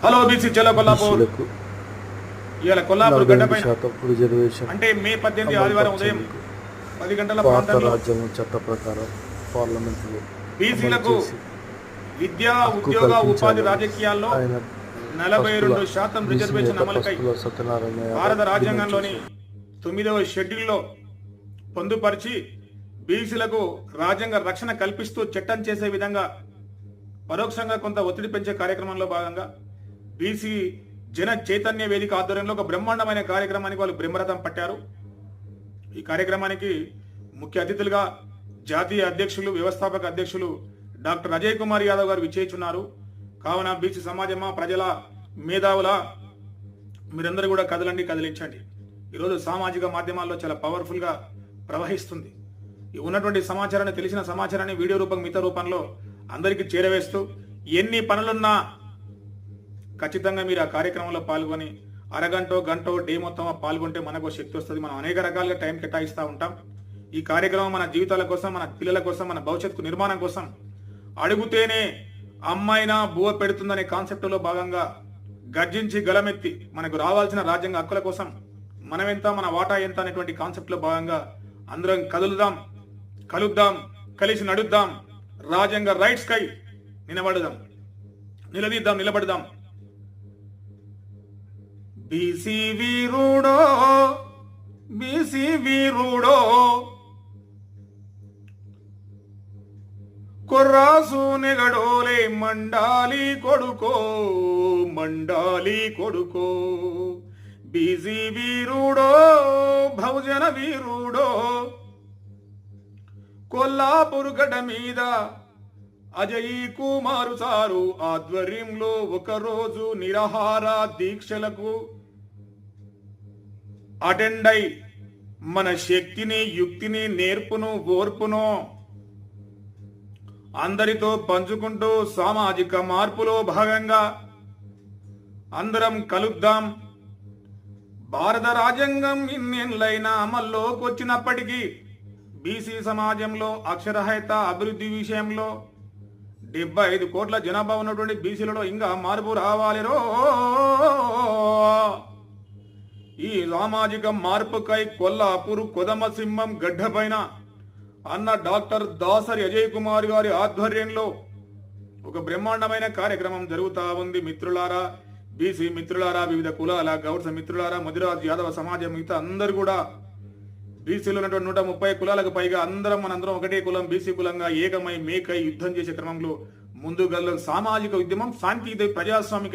Hello BC చలో కొల్లాపూర్. ఇవాళ కొల్లాపూర్ గడ్డపైన అంటే మే 18 ఆదివారం ఉదయం 10 గంటల ప్రాంతంలో చట్ట ప్రకారం పార్లమెంట్లో బీసీలకు విద్యా ఉద్యోగ ఉపాధి రాజకీయాల్లో 42% రిజర్వేషన్ అమలుకై భారత రాజ్యాంగంలోని 9వ షెడ్యూల్లో పొందుపరిచి బీసీలకు రాజ్యాంగ రక్షణ కల్పిస్తూ చట్టం చేసే విధంగా పరోక్షంగా కొంత ఒత్తిడి పెంచే కార్యక్రమంలో భాగంగా బీసీ జన చైతన్య వేదిక ఆధ్వర్యంలో ఒక బ్రహ్మాండమైన కార్యక్రమానికి వాళ్ళు బ్రహ్మరథం పట్టారు. ఈ కార్యక్రమానికి ముఖ్య అతిథులుగా జాతీయ అధ్యక్షులు వ్యవస్థాపక అధ్యక్షులు డాక్టర్ అజయ్ కుమార్ యాదవ్ గారు విచ్చేస్తున్నారు. కావున బీసీ సమాజమా, ప్రజల మేధావుల మీరందరూ కూడా కదిలించండి. ఈరోజు సామాజిక మాధ్యమాల్లో చాలా పవర్ఫుల్ గా ప్రవహిస్తుంది. ఉన్నటువంటి సమాచారాన్ని, తెలిసిన సమాచారాన్ని వీడియో రూపం, మిగతా రూపంలో అందరికీ చేరవేస్తూ ఎన్ని పనులున్నా ఖచ్చితంగా మీరు ఆ కార్యక్రమంలో పాల్గొని అరగంటో గంటో డే మొత్తం పాల్గొంటే మనకు శక్తి వస్తుంది. మనం అనేక రకాలుగా టైం కేటాయిస్తూ ఉంటాం. ఈ కార్యక్రమం మన జీవితాల కోసం, మన పిల్లల కోసం, మన భవిష్యత్తు నిర్మాణం కోసం, అడుగుతేనే అమ్మాయినా బువ్వ పెడుతుందనే కాన్సెప్ట్లో భాగంగా గర్జించి గలమెత్తి మనకు రావాల్సిన రాజ్యాంగ హక్కుల కోసం మనమెంత, మన వాటా ఎంత అనేటువంటి కాన్సెప్ట్లో భాగంగా అందరం కలుద్దాం, కలిసి నడుద్దాం, రాజ్యాంగ రైట్స్ కై నిలబడదాం. బీసీ వీరుడో కొర్రాసు నెగడోలే మండాలి కొడుకో బీసీ వీరుడో బహుజన వీరుడో కొల్లాపూర్ గడ్డ మీద అజయ్ కుమారు సారు ఆధ్వర్యంలో ఒకరోజు నిరాహార దీక్షలకు అటెండ్ అయి మన శక్తిని, యుక్తిని, నేర్పును, ఓర్పును అందరితో పంచుకుంటూ సామాజిక మార్పులో భాగంగా అందరం కలుద్దాం. భారత రాజ్యాంగం ఇన్నేళ్లైనా అమల్లోకి వచ్చినప్పటికీ బీసీ సమాజంలో అక్షరహిత అభివృద్ధి విషయంలో 75 కోట్ల జనాభా ఉన్నటువంటి బీసీలలో ఇంకా మార్పు రావాలిరో. ఈ సామాజిక మార్పుకై కొల్లాపూర్ కొదమసింహం గడ్డపైన అన్న డాక్టర్ దాసరి అజయ్ కుమార్ గారి ఆధ్వర్యంలో ఒక బ్రహ్మాండమైన కార్యక్రమం జరుగుతా ఉంది. మిత్రులారా, బీసీ మిత్రులారా, వివిధ కులాల గౌడ్స మిత్రులారా, ముదిరాజ్ యాదవ సమాజం మిగతా అందరు కూడా బీసీలో ఉన్నటువంటి 130 కులాలకు పైగా మనందరం ఒకటే కులం, బీసీ కులంగా ఏకమై మేకై యుద్ధం చేసే క్రమంలో ముందుగా సామాజిక ఉద్యమం, శాంతియుత ప్రజాస్వామిక